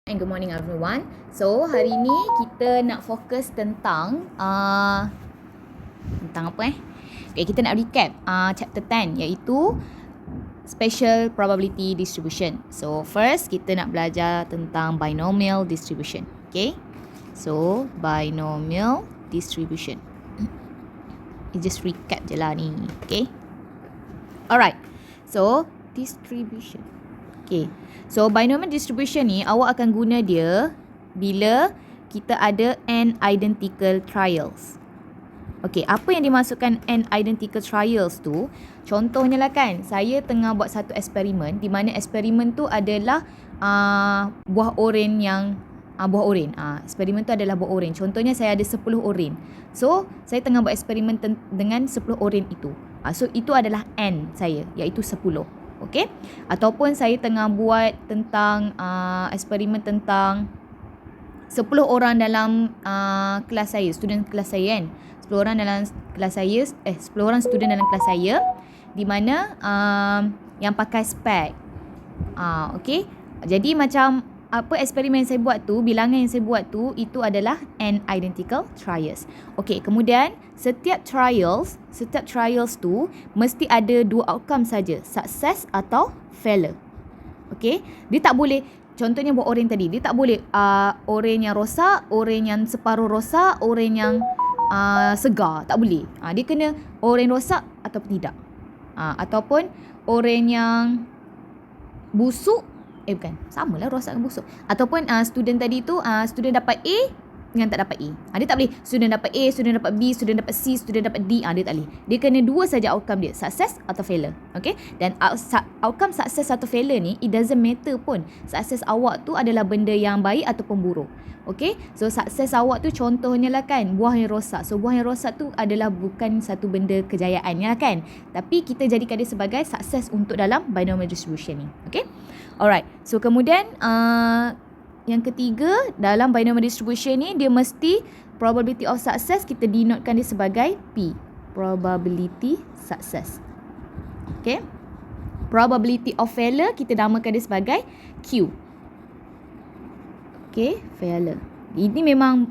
And good morning everyone. So hari ni kita nak fokus tentang apa Okay, kita nak recap chapter 10 iaitu Spatial Probability Distribution. So first kita nak belajar tentang binomial distribution. Okay, so binomial distribution. Just recap je lah ni. Okay, alright. So distribution. Okay, so binomial distribution ni awak akan guna dia bila kita ada n identical trials. Okay, apa yang dimasukkan n identical trials tu? Contohnya lah kan, saya tengah buat satu eksperimen di mana eksperimen tu adalah buah oren yang eksperimen tu adalah buah oren. Contohnya saya ada 10 oren. So, saya tengah buat eksperimen dengan 10 oren itu. So, itu adalah n saya, iaitu 10. Okay, ataupun saya tengah buat tentang eksperimen tentang 10 orang dalam kelas saya, student kelas saya kan. 10 orang dalam kelas saya, 10 orang student dalam kelas saya di mana yang pakai spek. Okay, jadi macam apa eksperimen yang saya buat tu, bilangan yang saya buat tu, itu adalah n identical trials. Okay, kemudian setiap trials tu mesti ada dua outcome saja, success atau failure. Okay, dia tak boleh, contohnya buat oren tadi, dia tak boleh oren yang rosak, oren yang separuh rosak, oren yang segar, tak boleh. Dia kena oren rosak ataupun tidak. Ataupun oren yang busuk, bukan, samalah rosak dengan busuk. Ataupun student tadi tu, student dapat A dengan tak dapat A. Dia tak boleh student dapat A, student dapat B, student dapat C, student dapat D. Dia tak boleh. Dia kena dua saja outcome dia, success atau failure. Okay, dan outcome success atau failure ni, it doesn't matter pun success awak tu adalah benda yang baik ataupun buruk. Okay, so success awak tu contohnya lah kan, buah yang rosak. So buah yang rosak tu adalah bukan satu benda kejayaan ya kan, tapi kita jadikan dia sebagai success untuk dalam binomial distribution ni. Okay, alright. So kemudian yang ketiga, dalam binomial distribution ni dia mesti probability of success kita denotekan dia sebagai P, probability success. Okay, probability of failure kita namakan dia sebagai Q. Okay, failure. Ini memang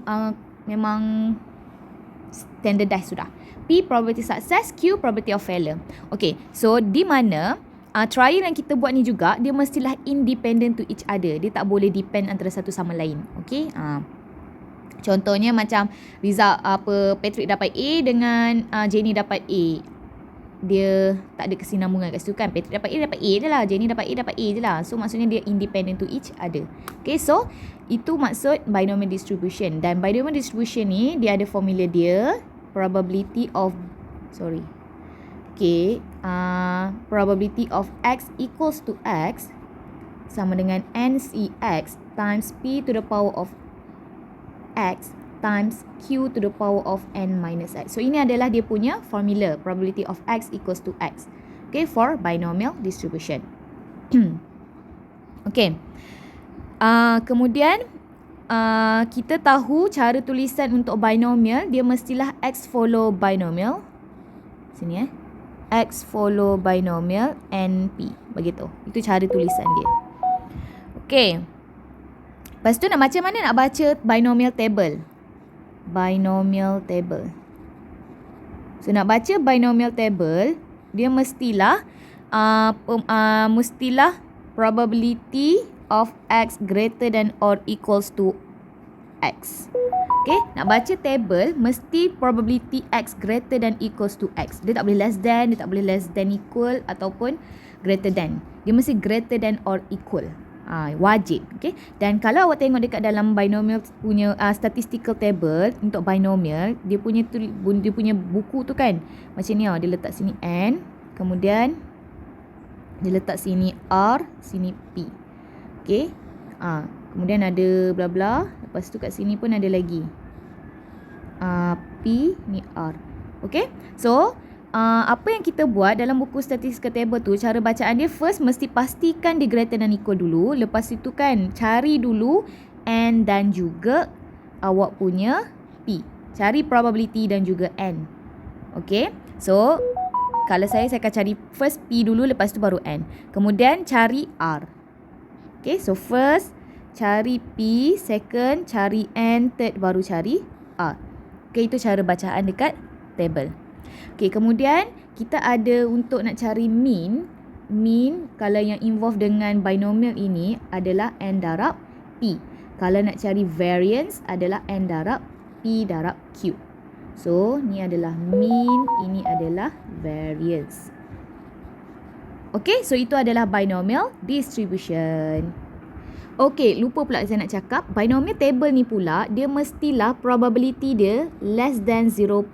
standardized sudah. P probability success, Q probability of failure. Okay, so di mana trial yang kita buat ni juga dia mestilah independent to each other. Dia tak boleh depend antara satu sama lain. Okay, contohnya macam result Patrick dapat A dengan Jenny dapat A. Dia tak ada kesinambungan kat situ kan. Patrick dapat A je lah, Jenny dapat A je lah. So maksudnya dia independent to each other. Okay, so itu maksud binomial distribution. Dan binomial distribution ni dia ada formula dia, probability of probability of X equals to X sama dengan NCX times P to the power of X times Q to the power of N minus X. So ini adalah dia punya formula, probability of X equals to X. Okay, for binomial distribution. Okay, kemudian kita tahu cara tulisan untuk binomial, dia mestilah X follow binomial. Sini X follow binomial NP. Begitu. Itu cara tulisan dia. Okay. Lepas tu macam mana nak baca binomial table? Binomial table. So nak baca binomial table, dia mestilah probability of X greater than or equals to X. Okay, nak baca table mesti probability X greater than equals to X. Dia tak boleh less than, dia tak boleh less than equal ataupun greater than. Dia mesti greater than or equal. Wajib. Okay, dan kalau awak tengok dekat dalam binomial punya statistical table untuk binomial, dia punya buku tu kan macam ni, dia letak sini N, kemudian dia letak sini R, sini P. Okay, kemudian ada bla bla, lepas tu kat sini pun ada lagi P ni R. Okay, so apa yang kita buat dalam buku statistical table tu, cara bacaan dia first mesti pastikan dia greater than equal dulu. Lepas itu kan cari dulu N dan juga awak punya P. Cari probability dan juga N. Okay, so kalau saya akan cari first P dulu, lepas tu baru N. Kemudian cari R. Okay, so first cari P, second cari N, third baru cari R. Okay, itu cara bacaan dekat table. Okay, kemudian kita ada untuk nak cari mean. Mean kalau yang involve dengan binomial ini adalah N darab P. Kalau nak cari variance adalah N darab P darab Q. So, ni adalah mean, ini adalah variance. Okay, so itu adalah binomial distribution. Okay, lupa pula saya nak cakap, binomial table ni pula, dia mestilah probability dia less than 0.5.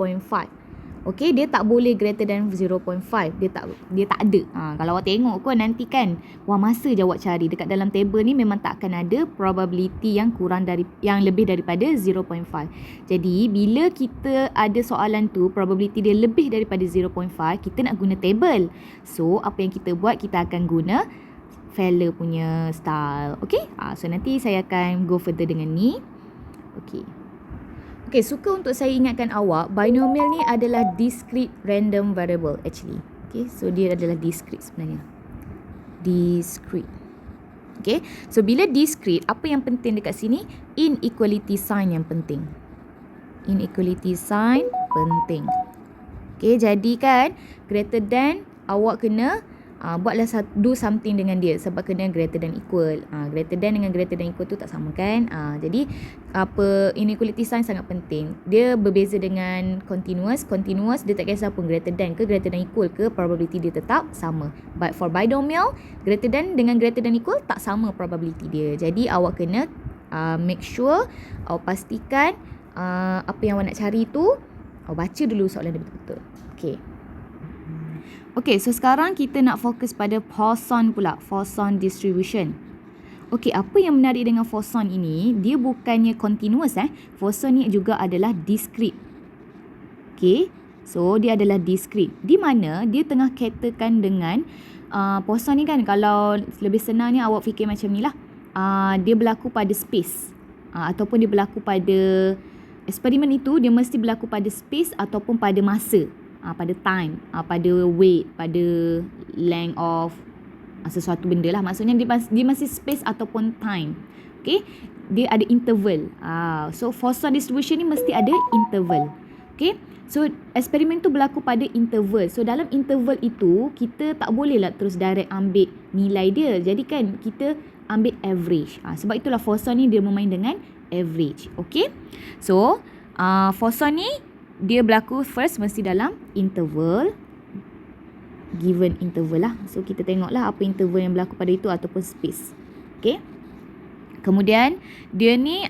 Okay, dia tak boleh greater than 0.5. Dia tak ada. Kalau awak tengok kau nanti kan, wah masa je awak cari. Dekat dalam table ni memang tak akan ada probability yang lebih daripada 0.5. Jadi, bila kita ada soalan tu, probability dia lebih daripada 0.5, kita nak guna table. So, apa yang kita buat, kita akan guna Feller punya style. Okay, so nanti saya akan go further dengan ni. Okay, suka untuk saya ingatkan awak, binomial ni adalah discrete random variable actually. Okay, so dia adalah discrete sebenarnya. Discrete. Okay, so bila discrete, apa yang penting dekat sini? Inequality sign yang penting. Inequality sign penting. Okay, jadi kan greater than, awak kena buatlah do something dengan dia sebab kena greater than equal. Greater than dengan greater than equal tu tak sama kan? Jadi inequality sign sangat penting. Dia berbeza dengan continuous. Continuous dia tak kisah pun greater than ke greater than equal ke, probability dia tetap sama. But for binomial, greater than dengan greater than equal tak sama probability dia. Jadi awak kena make sure awak pastikan apa yang awak nak cari tu awak baca dulu soalan dia betul-betul. Okay, so sekarang kita nak fokus pada Poisson pula, Poisson distribution. Okay, apa yang menarik dengan Poisson ini, dia bukannya continuous Poisson ni juga adalah discrete. Okay, so dia adalah discrete. Di mana dia tengah katakan dengan Poisson ni kan, kalau lebih senangnya awak fikir macam ni lah. Dia berlaku pada space. Ataupun dia berlaku pada eksperimen itu, dia mesti berlaku pada space ataupun pada masa. Pada time, pada weight, pada length of sesuatu benda lah. Maksudnya dia masih space ataupun time. Okay, dia ada interval. So Poisson distribution ni mesti ada interval. Okay, so eksperimen tu berlaku pada interval. So dalam interval itu, kita tak boleh lah terus direct ambil nilai dia. Jadi kan kita ambil average. Sebab itulah Poisson ni dia bermain dengan average. Okay, so Poisson ni dia berlaku first mesti dalam interval, given interval lah. So kita tengoklah apa interval yang berlaku pada itu ataupun space. Okay, kemudian dia ni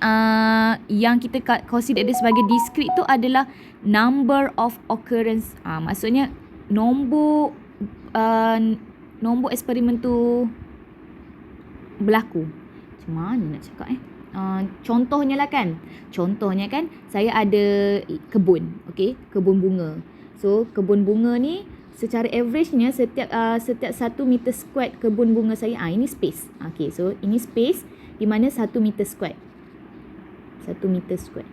yang kita consider dia sebagai discrete tu adalah number of occurrence. Maksudnya nombor eksperimen tu berlaku. Macam mana nak cakap contohnya kan saya ada kebun, okey, kebun bunga. So kebun bunga ni secara averagenya setiap 1 meter square kebun bunga saya, ini space. Okey, so ini space di mana 1 meter square. 1 meter square.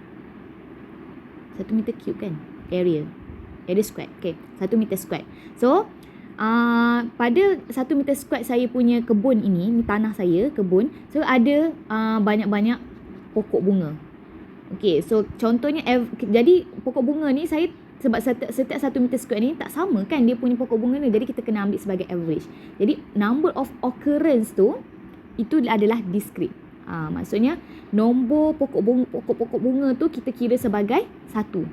1 meter cube kan? Area square. Okey, 1 meter square. So pada 1 meter square saya punya kebun ini tanah saya, kebun. So ada banyak-banyak pokok bunga. Okey, so contohnya jadi pokok bunga ni saya, sebab setiap 1 meter square ni tak sama kan dia punya pokok bunga ni, jadi kita kena ambil sebagai average. Jadi number of occurrence tu itu adalah discrete. Maksudnya nombor pokok bunga tu kita kira sebagai satu.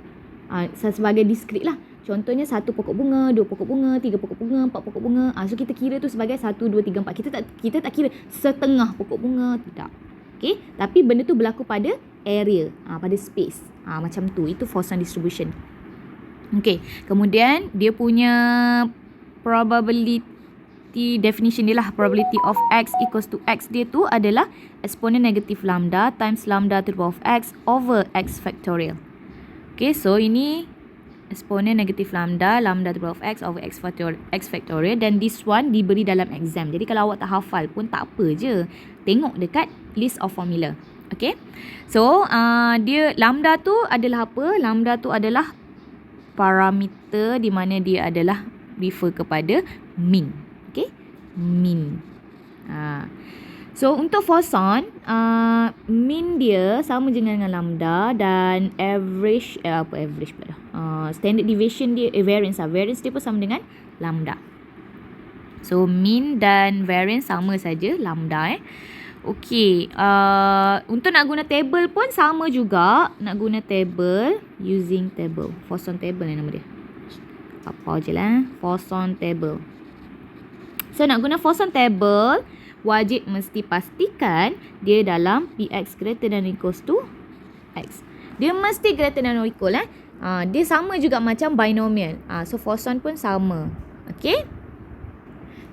Sebagai discrete lah. Contohnya 1 pokok bunga, 2 pokok bunga, 3 pokok bunga, 4 pokok bunga. So kita kira tu sebagai 1, 2, 3, 4. Kita tak kira setengah pokok bunga, tidak. Okay, tapi benda tu berlaku pada area, pada space. Macam tu, itu Poisson distribution. Okay, kemudian dia punya probability definition dia lah, probability of x equals to x dia tu adalah exponent negative lambda times lambda to the power of x over x factorial. Okay, so ini exponent negative lambda to the power of x over x factorial, dan this one diberi dalam exam. Jadi kalau awak tak hafal pun tak apa je, tengok dekat list of formula. Okay, so dia lambda tu adalah apa? Lambda tu adalah parameter di mana dia adalah refer kepada mean. Okay, mean. So untuk Poisson, mean dia sama je dengan lambda dan average average pula dah. Standard deviation dia variance dia pun sama dengan lambda. So mean dan variance sama saja lambda Okey, untuk nak guna table pun sama juga. Nak guna table using table. Poisson table nama dia. Apa je lah, Poisson table. So nak guna Poisson table, wajib mesti pastikan dia dalam Px greater than or equals to X. Dia mesti greater than or equal dia sama juga macam binomial. So Poisson pun sama. Okey.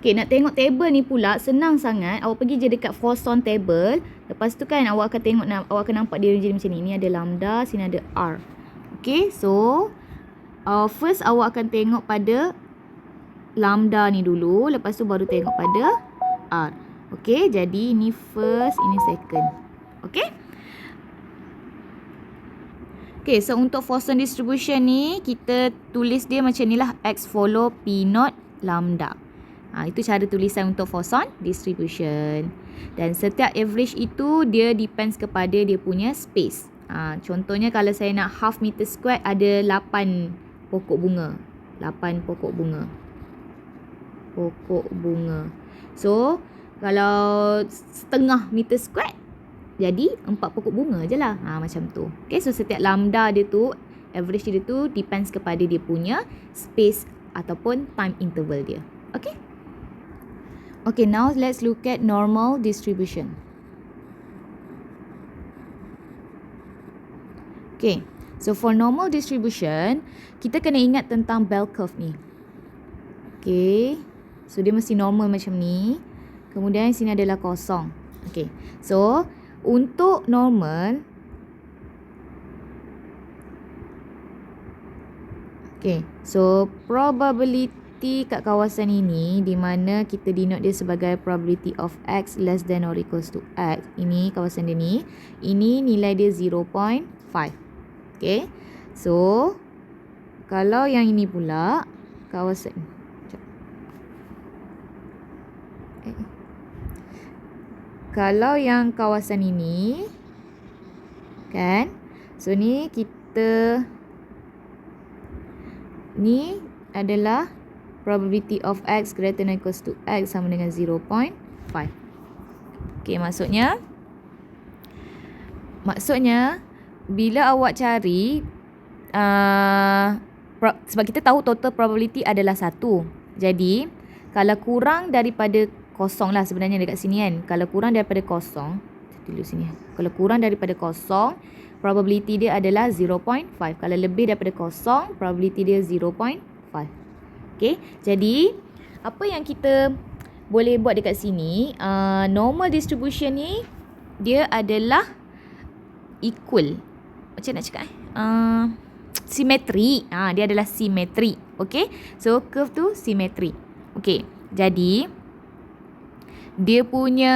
Okey, nak tengok table ni pula senang sangat. Awak pergi je dekat Poisson table. Lepas tu kan awak akan tengok, awak akan nampak dia jadi macam ni. Ni ada lambda, sini ada R. Okey, so first awak akan tengok pada lambda ni dulu, lepas tu baru tengok pada R. Okey, jadi ini first, ini second. Okey? Okey, so untuk Poisson distribution ni, kita tulis dia macam ni lah. X follow P naught lambda. Itu cara tulisan untuk Poisson distribution. Dan setiap average itu, dia depends kepada dia punya space. Contohnya kalau saya nak half meter square, ada 8 pokok bunga. 8 pokok bunga. Pokok bunga. So, kalau setengah meter square, jadi 4 pokok bunga je lah. Macam tu. Okay, so setiap lambda dia tu, average dia tu depends kepada dia punya space ataupun time interval dia. Okay. Okay, now let's look at normal distribution. Okay, so for normal distribution, kita kena ingat tentang bell curve ni. Okay, so dia mesti normal macam ni. Kemudian sini adalah kosong. Okay, so untuk normal, okay, so probability kat kawasan ini di mana kita denote dia sebagai probability of X less than or equals to X. Ini kawasan dia ni. Ini nilai dia 0.5. Okay, so kalau yang ini pula kawasan, kalau yang kawasan ini kan, so ni kita, ni adalah probability of X greater than or equals to X sama dengan 0.5. Okay, maksudnya bila awak cari, sebab kita tahu total probability adalah 1. Jadi kalau kurang daripada kosong lah sebenarnya dekat sini kan. Kalau kurang daripada kosong, tulis sini. Kalau kurang daripada kosong, probability dia adalah 0.5. Kalau lebih daripada kosong, probability dia 0.5. Okay, jadi apa yang kita boleh buat dekat sini, normal distribution ni dia adalah equal. Macam nak cakap simetri. Dia adalah simetri. Okay, so curve tu simetri. Okay, jadi dia punya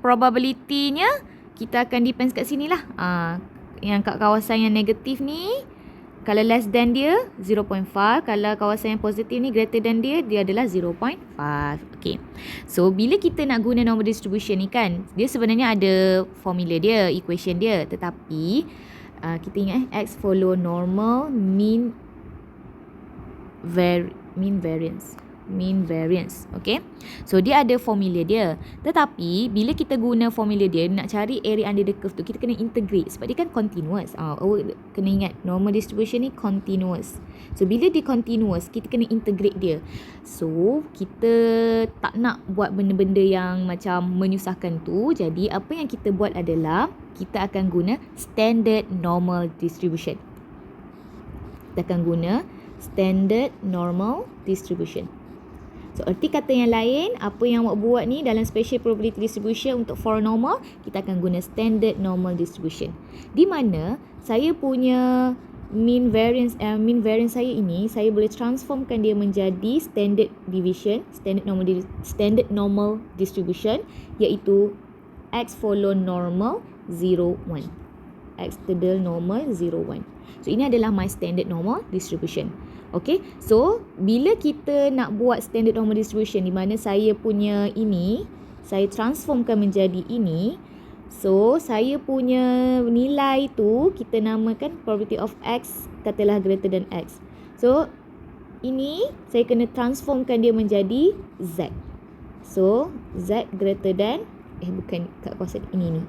probability-nya kita akan depends kat sini lah. Yang kat kawasan yang negatif ni, kalau less than dia 0.5, kalau kawasan yang positif ni greater than dia adalah 0.5. Okay, so bila kita nak guna normal distribution ni kan, dia sebenarnya ada formula dia, equation dia. Tetapi kita ingat X follow normal mean variance. Okay, so dia ada formula dia. Tetapi bila kita guna formula dia, nak cari area under the curve tu, kita kena integrate sebab dia kan continuous. Kena ingat normal distribution ni continuous. So bila dia continuous, kita kena integrate dia. So kita tak nak buat benda-benda yang macam menyusahkan tu. Jadi apa yang kita buat adalah kita akan guna standard normal distribution. Kita akan guna standard normal distribution. So, erti kata yang lain, apa yang awak buat ni dalam special probability distribution untuk for normal, kita akan guna standard normal distribution. Di mana saya punya mean variance saya ini, saya boleh transformkan dia menjadi standard deviation, standard normal distribution, iaitu X follow normal 0, 1. X tedal normal 0, 1. So, ini adalah my standard normal distribution. Okay, so bila kita nak buat standard normal distribution di mana saya punya ini saya transformkan menjadi ini. So, saya punya nilai tu kita namakan probability of X katalah greater than X. So, ini saya kena transformkan dia menjadi Z. So, Z greater than bukan kat kawasan ini ni.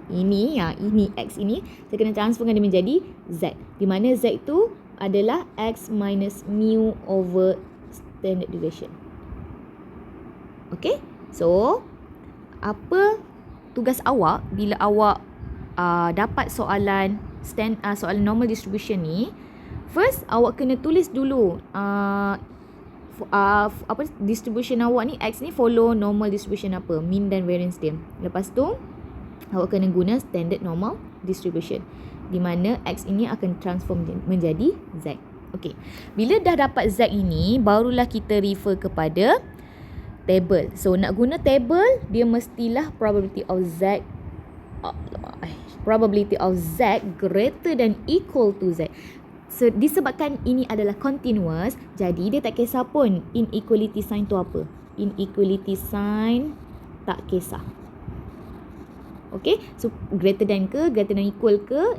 Ini X ini saya kena transformkan dia menjadi Z. Di mana Z itu adalah X minus mu over standard deviation. Okay? So, apa tugas awak bila awak dapat soalan soalan normal distribution ni? First, awak kena tulis dulu distribution awak ni X ni follow normal distribution apa, mean dan variance dia. Lepas tu awak kena guna standard normal distribution di mana X ini akan transform menjadi Z. Okey. Bila dah dapat Z ini, barulah kita refer kepada table. So nak guna table, dia mestilah probability of Z greater than equal to Z. So, disebabkan ini adalah continuous, jadi dia tak kisah pun inequality sign tu apa. Inequality sign tak kisah. Okay, so greater than equal ke,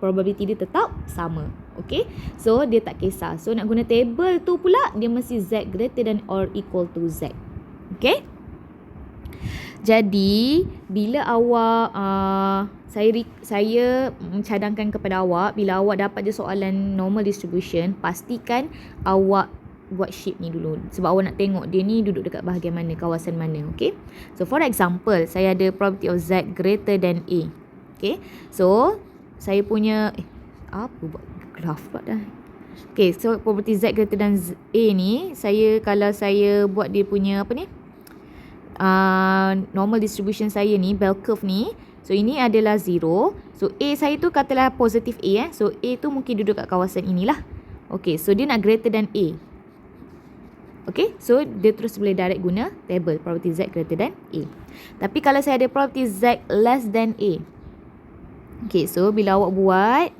probability dia tetap sama. Okay, so dia tak kisah. So nak guna table tu pula, dia mesti Z greater than or equal to Z. Okay, jadi bila awak saya cadangkan kepada awak, bila awak dapat je soalan normal distribution, pastikan awak buat shape ni dulu. Sebab awak nak tengok dia ni duduk dekat bahagian mana, kawasan mana. Okay, so for example, saya ada probability of Z greater than A. Okay, so saya punya apa buat graph pula dah. Okay, so probability Z greater than A ni, kalau saya buat dia punya apa ni, normal distribution saya ni, bell curve ni. So ini adalah 0. So A saya tu katalah positif A. So A tu mungkin duduk kat kawasan inilah. Okay, so dia nak greater than A. Okay, so dia terus boleh direct guna table probability Z greater than A. Tapi kalau saya ada probability Z less than A. Okay, so bila awak buat,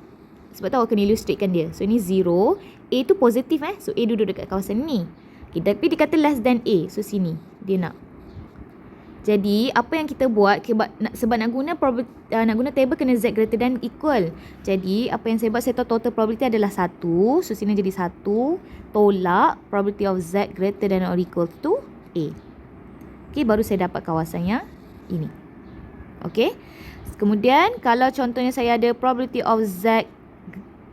sebab tu awak kena illustratekan dia. So ini 0. A tu positif So A duduk dekat kawasan ni. Okay, tapi dia kata less than A. So sini dia nak. Jadi, apa yang kita buat, sebab nak guna table kena Z greater than equal. Jadi, apa yang saya buat, saya tahu total probability adalah 1. So, sini jadi 1. Tolak probability of Z greater than or equal to A. Okay, baru saya dapat kawasan yang ini. Okay. Kemudian, kalau contohnya saya ada probability of Z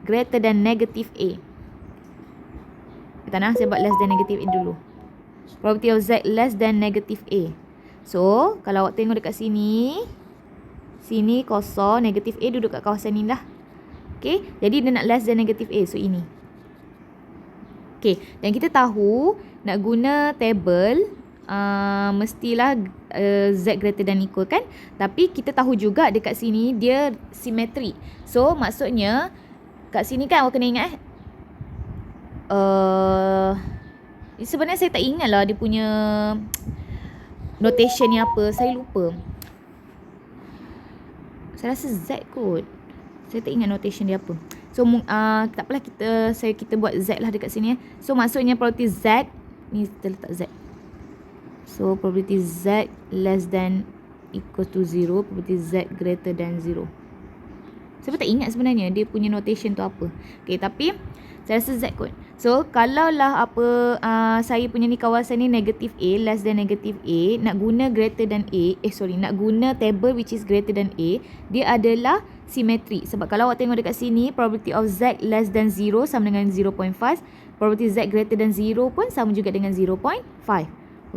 greater than negative A. Kita nak, saya buat less than negative A dulu. Probability of Z less than negative A. So, kalau awak tengok dekat sini, sini kosong, negatif A duduk kat kawasan ni lah. Okay, jadi dia nak less than negative A. So, ini. Okay, dan kita tahu nak guna table, mestilah Z greater than equal kan. Tapi kita tahu juga dekat sini dia simetri. So, maksudnya kat sini kan awak kena ingat sebenarnya saya tak ingat lah dia punya notation ni apa, saya lupa. Saya rasa Z kot. Saya tak ingat notation dia apa. So tak apalah, kita buat Z lah dekat sini. So maksudnya probability Z ni kita letak Z. So probability Z less than equal to 0, probability Z greater than 0. Saya tak ingat sebenarnya dia punya notation tu apa. Okay, tapi saya rasa Z kot. So, kalaulah saya punya ni kawasan ni negative A, less than negative A, nak guna greater than A, nak guna table which is greater than A, dia adalah simetri. Sebab kalau awak tengok dekat sini, probability of Z less than 0 sama dengan 0.5, probability Z greater than 0 pun sama juga dengan 0.5.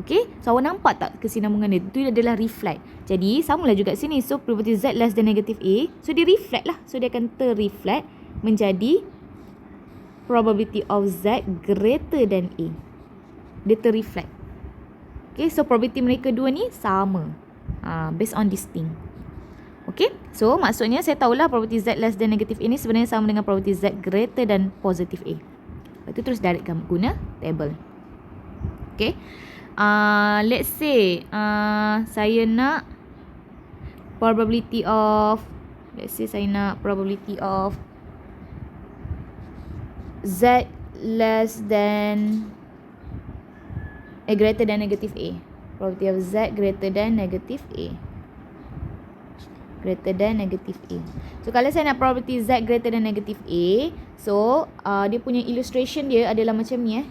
Okay, so awak nampak tak kesinambungan dia? Itu adalah reflect. Jadi, samalah juga sini. So, probability Z less than negative A, so dia reflect lah. So, dia akan terreflect menjadi probability of Z greater than A. Dia terreflect. Okay, so probability mereka dua ni sama. Based on this thing. Okay, so maksudnya saya tahulah probability Z less than negative A ni sebenarnya sama dengan probability Z greater than positive A. Lepas tu terus direct guna table. Okay, let's say saya nak probability of, Z less than greater than negative A. Probability of Z greater than negative A. Greater than negative A. So kalau saya nak probability Z greater than negative A, so dia punya illustration dia adalah macam ni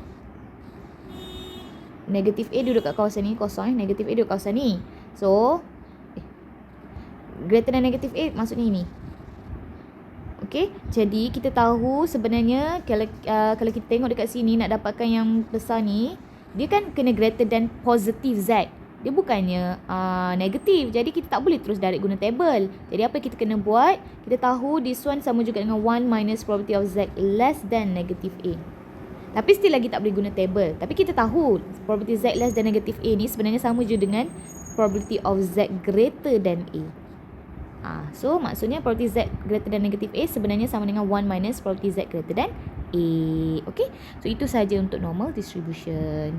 Negative A duduk kat kawasan ni, kosong Negative A duduk kat kawasan ni. So greater than negative A maksudnya ini. Okay, jadi kita tahu sebenarnya kalau kita tengok dekat sini nak dapatkan yang besar ni, dia kan kena greater than positive Z. Dia bukannya negatif. Jadi kita tak boleh terus direct guna table. Jadi apa kita kena buat? Kita tahu this one sama juga dengan 1 minus probability of Z less than negative A. Tapi still lagi tak boleh guna table. Tapi kita tahu probability Z less than negative A ni sebenarnya sama je dengan probability of Z greater than A. So maksudnya probability Z greater than negative A sebenarnya sama dengan 1 minus probability Z greater than A. Okay, so itu saja untuk normal distribution.